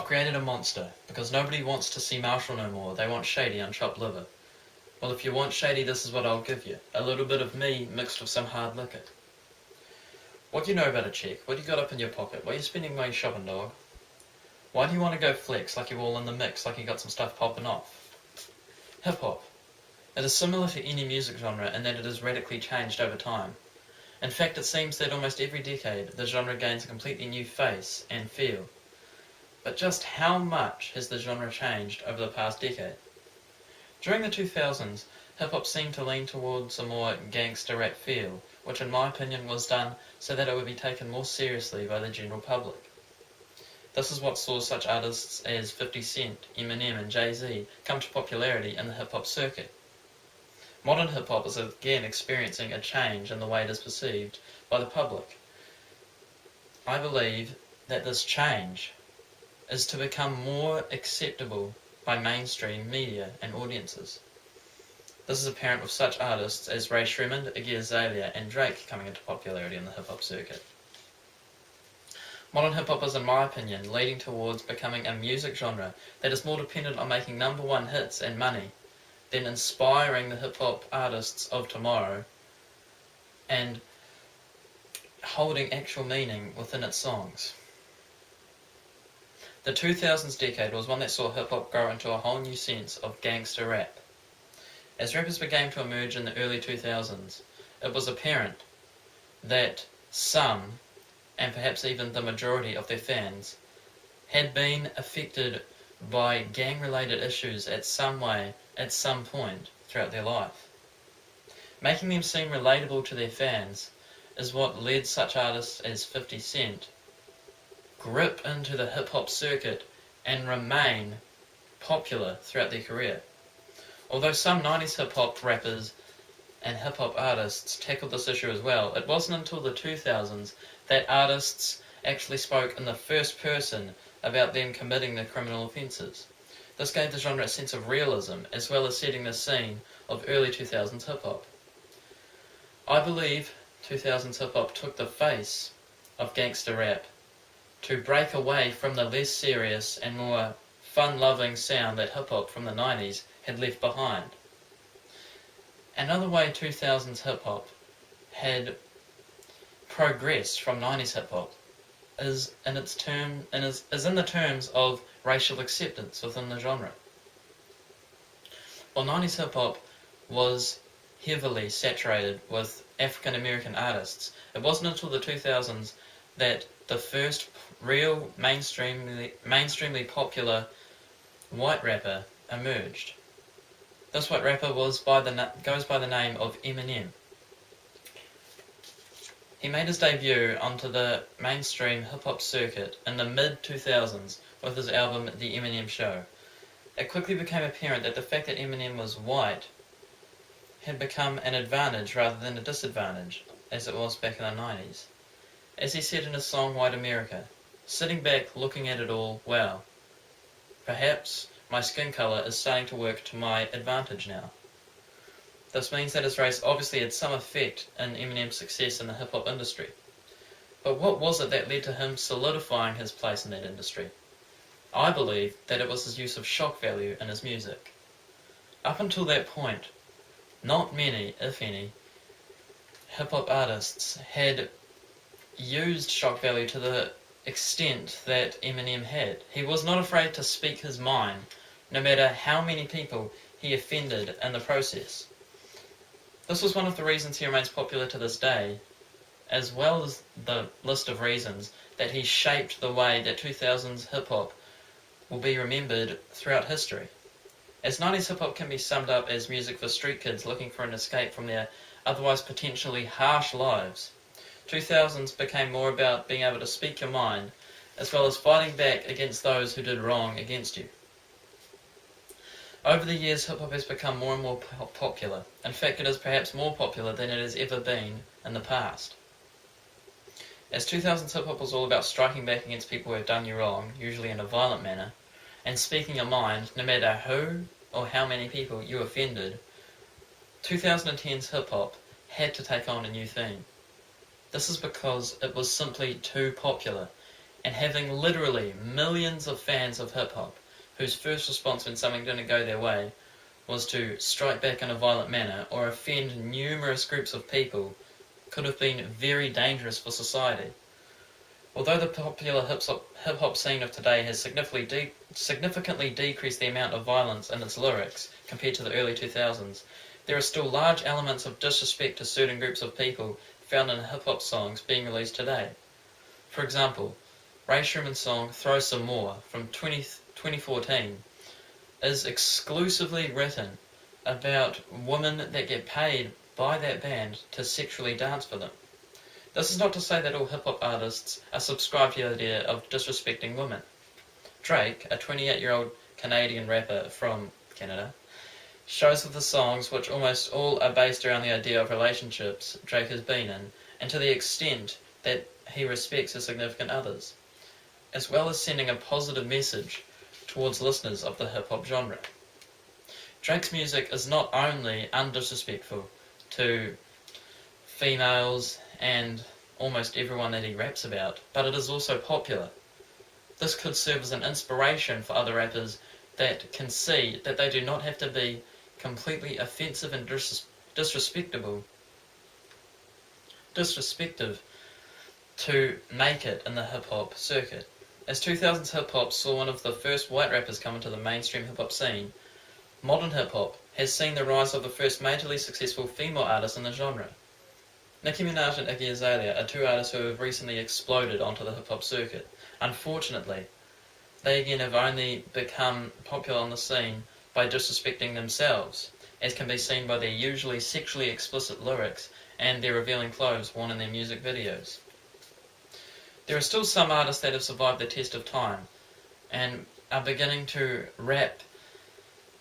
I've created a monster, because nobody wants to see Marshall no more, they want Shady on chopped liver. Well, if you want Shady, this is what I'll give you. A little bit of me mixed with some hard liquor. What do you know about a check? What do you got up in your pocket? What are you spending while you're shopping, dog? Why do you want to go flex like you're all in the mix, like you got some stuff popping off? Hip-hop. It is similar to any music genre in that it has radically changed over time. In fact, it seems that almost every decade the genre gains a completely new face and feel. But just how much has the genre changed over the past decade? During the 2000s, hip-hop seemed to lean towards a more gangster rap feel, which in my opinion was done so that it would be taken more seriously by the general public. This is what saw such artists as 50 Cent, Eminem and Jay-Z come to popularity in the hip-hop circuit. Modern hip-hop is again experiencing a change in the way it is perceived by the public. I believe that this change is to become more acceptable by mainstream media and audiences. This is apparent with such artists as Ray Shremmond, Iggy Azalea and Drake coming into popularity in the hip-hop circuit. Modern hip-hop is, in my opinion, leading towards becoming a music genre that is more dependent on making #1 hits and money than inspiring the hip-hop artists of tomorrow and holding actual meaning within its songs. The 2000s decade was one that saw hip-hop grow into a whole new sense of gangster rap. As rappers began to emerge in the early 2000s, it was apparent that some, and perhaps even the majority of their fans, had been affected by gang-related issues at some point throughout their life. Making them seem relatable to their fans is what led such artists as 50 Cent grip into the hip-hop circuit and remain popular throughout their career. Although some 90s hip-hop rappers and hip-hop artists tackled this issue as well, it wasn't until the 2000s that artists actually spoke in the first person about them committing the criminal offences. This gave the genre a sense of realism, as well as setting the scene of early 2000s hip-hop. I believe 2000s hip-hop took the face of gangster rap to break away from the less serious and more fun-loving sound that hip-hop from the 90s had left behind. Another way 2000s hip-hop had progressed from 90s hip-hop is in the terms of racial acceptance within the genre. While 90s hip-hop was heavily saturated with African American artists, it wasn't until the 2000s that the first real mainstreamly popular white rapper emerged. This white rapper goes by the name of Eminem. He made his debut onto the mainstream hip-hop circuit in the mid-2000s with his album The Eminem Show. It quickly became apparent that the fact that Eminem was white had become an advantage rather than a disadvantage, as it was back in the 90s. As he said in his song White America, sitting back looking at it all, wow, perhaps my skin colour is starting to work to my advantage now. This means that his race obviously had some effect in Eminem's success in the hip-hop industry. But what was it that led to him solidifying his place in that industry? I believe that it was his use of shock value in his music. Up until that point, not many, if any, hip-hop artists had used shock value to the extent that Eminem had. He was not afraid to speak his mind, no matter how many people he offended in the process. This was one of the reasons he remains popular to this day, as well as the list of reasons that he shaped the way that 2000s hip-hop will be remembered throughout history. As 90s hip-hop can be summed up as music for street kids looking for an escape from their otherwise potentially harsh lives, 2000s became more about being able to speak your mind, as well as fighting back against those who did wrong against you. Over the years, hip-hop has become more and more popular. In fact, it is perhaps more popular than it has ever been in the past. As 2000s hip-hop was all about striking back against people who have done you wrong, usually in a violent manner, and speaking your mind, no matter who or how many people you offended, 2010's hip-hop had to take on a new theme. This is because it was simply too popular, and having literally millions of fans of hip-hop, whose first response when something didn't go their way was to strike back in a violent manner or offend numerous groups of people, could have been very dangerous for society. Although the popular hip-hop scene of today has significantly decreased the amount of violence in its lyrics compared to the early 2000s, there are still large elements of disrespect to certain groups of people found in hip-hop songs being released today. For example, Ray Sherman's song Throw Some More from 2014 is exclusively written about women that get paid by that band to sexually dance for them. This is not to say that all hip-hop artists are subscribed to the idea of disrespecting women. Drake, a 28-year-old Canadian rapper from Canada, shows with the songs which almost all are based around the idea of relationships Drake has been in, and to the extent that he respects his significant others, as well as sending a positive message towards listeners of the hip-hop genre. Drake's music is not only undisrespectful to females and almost everyone that he raps about, but it is also popular. This could serve as an inspiration for other rappers that can see that they do not have to be completely offensive and disrespective to make it in the hip-hop circuit. As 2000s hip-hop saw one of the first white rappers come into the mainstream hip-hop scene, modern hip-hop has seen the rise of the first majorly successful female artists in the genre. Nicki Minaj and Iggy Azalea are two artists who have recently exploded onto the hip-hop circuit. Unfortunately, they again have only become popular on the scene by disrespecting themselves, as can be seen by their usually sexually explicit lyrics and their revealing clothes worn in their music videos. There are still some artists that have survived the test of time and are beginning to rap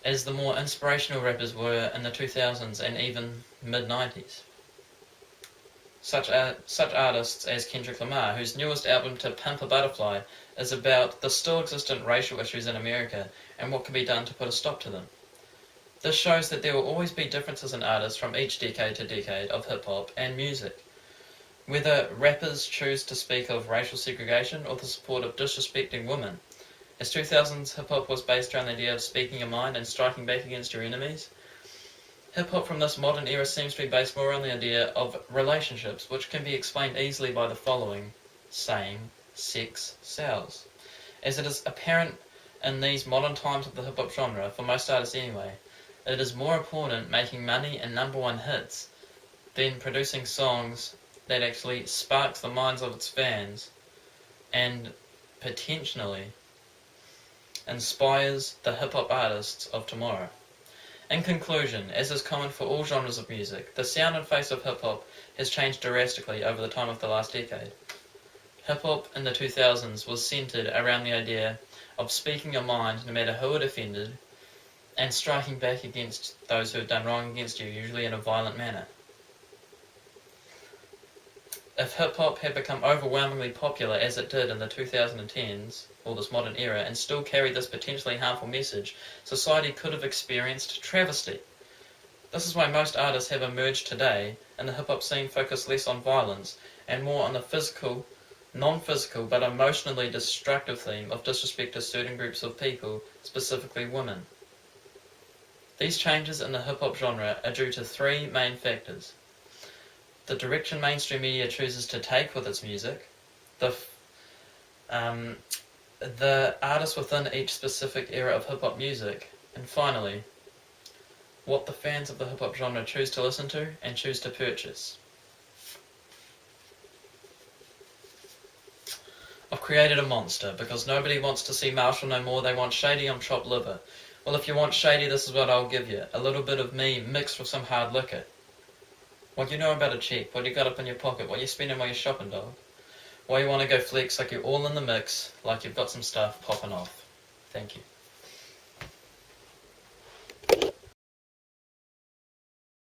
as the more inspirational rappers were in the 2000s and even mid-90s. Such artists as Kendrick Lamar, whose newest album To Pimp a Butterfly is about the still existent racial issues in America and what can be done to put a stop to them. This shows that there will always be differences in artists from each decade to decade of hip-hop and music. Whether rappers choose to speak of racial segregation or the support of disrespecting women, as 2000s hip-hop was based around the idea of speaking your mind and striking back against your enemies, hip-hop from this modern era seems to be based more on the idea of relationships, which can be explained easily by the following saying, sex sells. As it is apparent in these modern times of the hip-hop genre, for most artists anyway, it is more important making money and number one hits than producing songs that actually sparks the minds of its fans and potentially inspires the hip-hop artists of tomorrow. In conclusion, as is common for all genres of music, the sound and face of hip-hop has changed drastically over the time of the last decade. Hip-hop in the 2000s was centered around the idea of speaking your mind no matter who it offended, and striking back against those who had done wrong against you, usually in a violent manner. If hip-hop had become overwhelmingly popular as it did in the 2010s, or this modern era, and still carried this potentially harmful message, society could have experienced travesty. This is why most artists have emerged today, and the hip-hop scene focus less on violence, and more on the physical, non-physical, but emotionally destructive theme of disrespect to certain groups of people, specifically women. These changes in the hip-hop genre are due to three main factors: the direction mainstream media chooses to take with its music, the artists within each specific era of hip-hop music, and finally, what the fans of the hip-hop genre choose to listen to and choose to purchase. I've created a monster because nobody wants to see Marshall no more, they want Shady on chopped liver. Well, if you want Shady, this is what I'll give you. A little bit of me mixed with some hard liquor. What do you know about a check? What do you got up in your pocket? What you spending while you're shopping, dog? Why you want to go flex like you're all in the mix, like you've got some stuff popping off. Thank you.